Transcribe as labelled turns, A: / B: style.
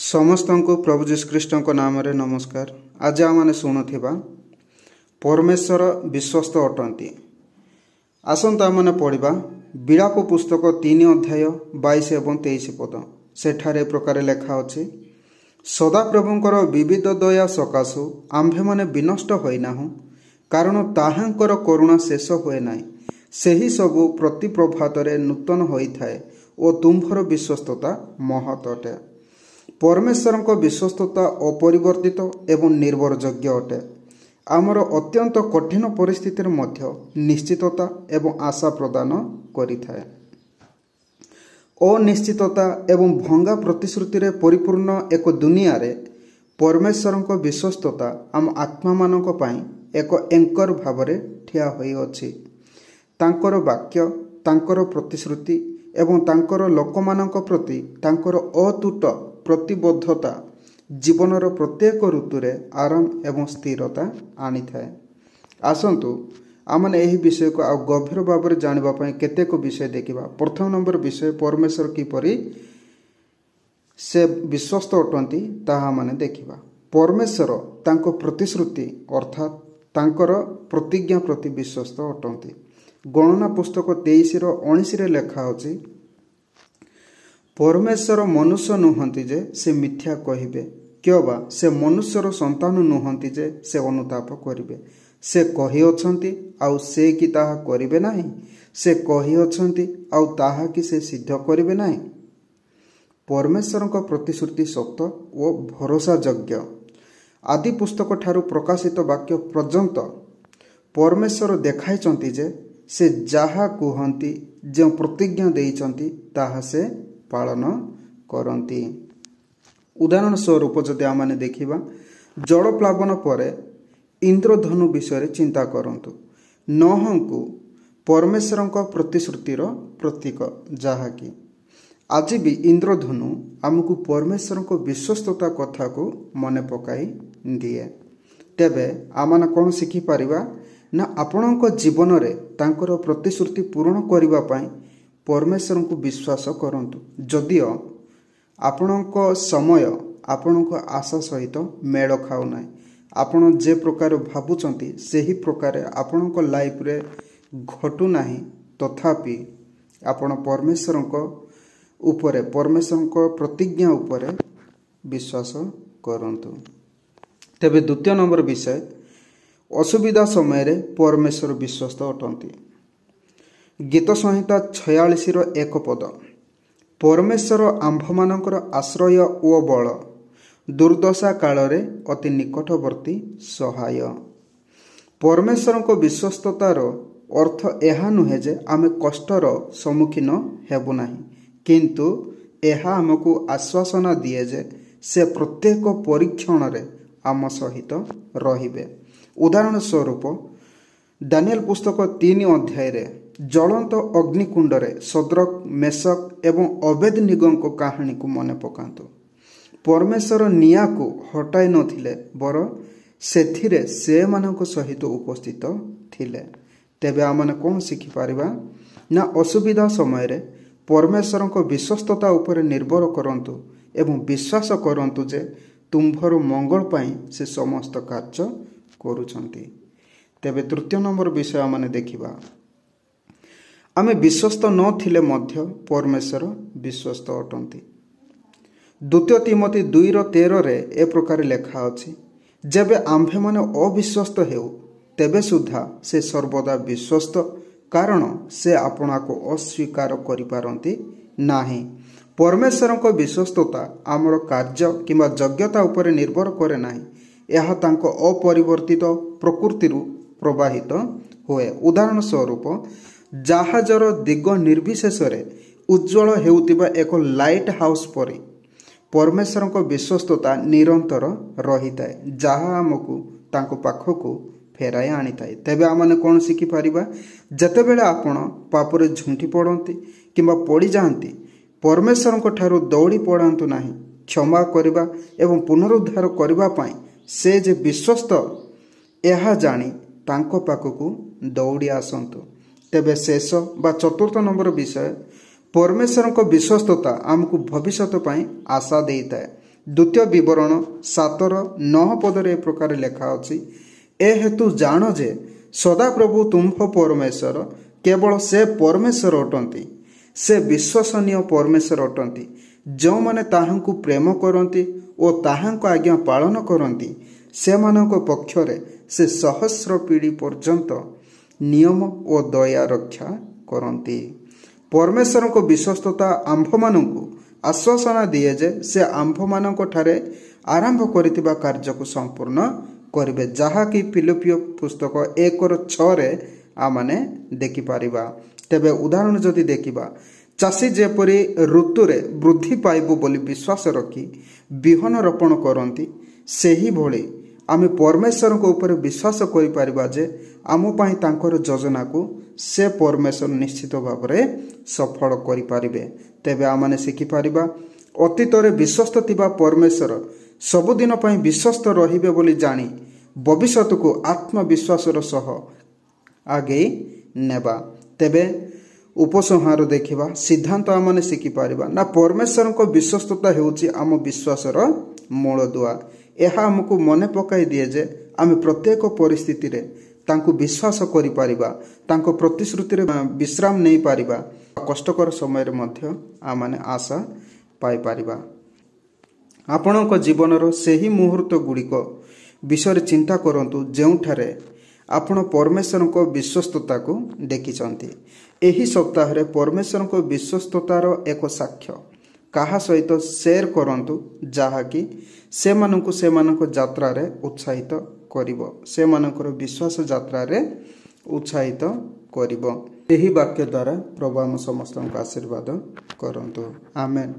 A: समस्त को प्रभु जीशुख्रीष्ट नाम नमस्कार। आज आम शुणुवा परमेश्वर विश्वस्त अटंती। आसंता आम पढ़ा विलाप पुस्तक 3 अध्याय 22 एवं 23 पद। सेठारे प्रकार लेखा अछि, सदाप्रभुंकर विविध दया सकाशु आम्भे माने विनष्ट होइनाहु, कारण ताहांकर करुणा शेष हुए नाही। सेही सबु प्रति प्रभातरे नूतन होइथाए ओ तुम्भर विश्वस्तता महत् अटे। परमेश्वरଙ୍କ विश्वस्तता अपरिवर्तित एवं निर्भरयोग्य अटे। आमर अत्यंत कठिन परिस्थितिर मध्य निश्चितता एवं आशा प्रदान करिथाए। अनिश्चितता एवं भंगा प्रतिश्रुति परिपूर्ण एक दुनिया रे परमेश्वरଙ୍କ विश्वस्तता आम आत्मा मानक पई एक एंकर भावरे ठिया होई अछि। तांकर वाक्य, तांकर प्रतिश्रुति एवं तांकर लोकमानक प्रति तांकर अतूट प्रतिबद्धता जीवनर प्रत्येक ऋतुरे आराम एवं स्थिरता आनी थाए। आसंतु आमने एही विषय को आ गभीर भाव में जानिबा पई केतेक विषय देखिबा। प्रथम नंबर विषय परमेश्वर किपरि से विश्वस्त अटंती ताहा माने देखिबा। परमेश्वर तांको प्रतिश्रुति अर्थात तांकर प्रतिज्ञा प्रति विश्वस्त अटंती। गणना पुस्तक 23:19 रे लेखा अछि, परमेश्वर मनुष्य नुहंती जे से मिथ्या कहिबे, क्योबा से मनुष्यर संतान नुहंती जे से अनुताप करिबे। से कहि अछंती आउ से कि ताहा करिबे नाही, से कहि अछंती आउ ताहा कि से सिद्ध करिबे नाही। परमेश्वरଙ୍କ प्रतिश्रुति सत्य ओ भरोसा योग्य। आदि पुस्तक ठारू प्रकाशित वाक्य पर्यंत परमेश्वर देखाइचंती जे से जाहा कुहंती, जो प्रतिज्ञा देइचंती ताहा से पालन करती। उदाहरण स्वरूप जदि आमने देखिबा, जल प्लावन पर इंद्रधनु विषय चिंता करंतु। नोहंकु परमेश्वरଙ୍କ प्रतिश्रुतिर प्रतीक, जहाँकि आज भी इंद्रधनु आमको परमेश्वरଙ୍କ विश्वस्तता कथा को मने पकाई दिए। तेबे आमने कौन शिखि पारिबा ना, आपणଙ୍କ जीवन रे तांकर प्रतिश्रुति पूर्ण करिबा पई परमेश्वर को विश्वास करंतु। जदियो आपणଙ୍କ समय आपणଙ୍କ आशा सहित मेल खाउ नाही, आपण जे प्रकार भाबुचंती सेही प्रकार आपणଙ୍କ लाइफ रे घटू नाही, तथापि आपण परमेश्वरଙ୍କ उपरे परमेश्वरଙ୍କ प्रतिज्ञा उपरे विश्वास करंतु। तेबे द्वितीय नंबर विषय, असुविधा समय रे परमेश्वर विश्वस्त अटंती। गीत संहिता 46:1 पद, परमेश्वर आम्भमानकर आश्रय ओ बल, दुर्दशा कालरे अति निकटवर्ती सहाय। परमेश्वरଙ୍କ विश्वस्ततार अर्थ एहा नुहे जे आमे कष्टर सम्मुखीन हेबु नाही, किंतु एहा आमको आश्वासना दिए जे से प्रत्येक परीक्षण रे आम सहित रहिबे। उदाहरण स्वरूप दानिएल पुस्तक 3 अध्याय रे ज्वलंत अग्निकुंड रे सद्रक, मेशक एवं अबेदनिगो को कहानी को मने पकांतु। परमेश्वर निया को हटाई नथिले, बर सेथिरे से मानक सहित उपस्थित थिले। तेबे आमने कौन शिखि पारिबा ना, असुविधा समय रे परमेश्वरଙ୍କ विश्वस्तता उपरे निर्भर करंतु एवं विश्वास करंतु जे तुम्भर मंगल पाई से समस्त कार्य करूछंती। तेबे तृतीय नंबर विषय आमने देखिबा, आमे विश्वस्त न थिले मध्य परमेश्वर विश्वस्त अटंती। द्वितीय तिमोथी 2:13 रे ए प्रकार लेखा अछि, जेबे आम्भे माने अविश्वस्त हेउ तेबे सुद्धा से सर्वदा विश्वस्त, कारण से आपना को अस्वीकार करि पारंती नाही। परमेश्वरଙ୍କ विश्वस्तता आमर कार्य किंबा योग्यता उपरे निर्भर करे नाही, यह तांको अपरिवर्तित प्रकृतिरु प्रवाहित हुए। उदाहरण स्वरूप जहाजर दिग निर्विशेष उज्ज्वल हेउतिबा एक लाइट हाउस परि परमेश्वरଙ୍କ विश्वस्तता निरंतर रही थाए, जहा आमको तांको पाखको फेराई आनी थाए। तेबे आमने कौन शिखि पारिबा, जतेबेले आपण पापरे झुंटी पड़ती किंबा पड़ी जाती, परमेश्वरଙ୍କ ठारू दौड़ी पड़ांतु नाही। क्षमा करिबा एवं पुनरुद्धार करिबा पई से जे विश्वस्त, यह जानी तांको पाखको दौड़ी आसंतु। तेबे शेष बा चतुर्थ नंबर विषय, परमेश्वरଙ୍କ विश्वस्तता आमको भविष्यत पई आशा देइताए। द्वितीय विवरण 7:9 पदरे ए प्रकार लेखा अछि, ए हेतु जान जे सदाप्रभु तुम्भ परमेश्वर केवल से परमेश्वर अटंती, से विश्वसनीय परमेश्वर अटंती, जो माने ताहांकु प्रेम करंती ओ ताहांको आज्ञा पालन करंती सेमानक पक्षरे से सहस्र पीढ़ी पर्यंत नियम ओ दया रक्षा करंती। परमेश्वर को विश्वस्तता आंभ मानकु आश्वासना दिए जे से आंभ मानक ठारे आरंभ करितिबा कार्य को संपूर्ण करिवे, जहा कि फिलिपियो पुस्तक 1:6 आमाने देखि पारिबा। तेबे उदाहरण जदि देखिबा, चाषी जेपरि ऋतुरे वृद्धि पाइबो बोली विश्वास रखी बिहन रोपण करंती, सेही भली आमे परमेश्वर को ऊपर विश्वास करि पारिबा जे आमो पई तांकर योजना को से परमेश्वर निश्चित भाव में सफल करि पारिबे। तेबे आमाने शिखि पारिबा अतीतरे विश्वस्त थिबा परमेश्वर सबुदिन पई विश्वस्त रहिबे बोली जानी भविष्यत को आत्मविश्वासर सह आगे नेबा। तेबे उपसंहार देखिबा सिद्धांत आमने शिखि पारिबा ना परमेश्वर को विश्वस्तता हेउची आम विश्वासर मूलदुआ। यह आमको मने पकाई दिए जे आमे प्रत्येक परिस्थिति रे तांको विश्वास करि पारिबा, तांको प्रतिश्रुति रे विश्राम नै पारिबा, कष्टकर समय रे मध्य आमाने आशा पाई पारिबा। आपणक जीवनर सेही मुहूर्त गुड़िक विषय चिंता करंतु जेउठारे आपण परमेश्वर को विश्वस्तता को देखिचंती। एही सप्ताह रे परमेश्वर को विश्वस्ततार एक साक्ष्य काहा सहित शेयर करंतु, जहा कि से मानकु से मानक यात्रा रे उत्साहित करिवो, से मानकर विश्वास यात्रा रे उत्साहित करिवो। एही वाक्य द्वारा प्रभु हम समस्त आशीर्वाद करंतु। आमेन।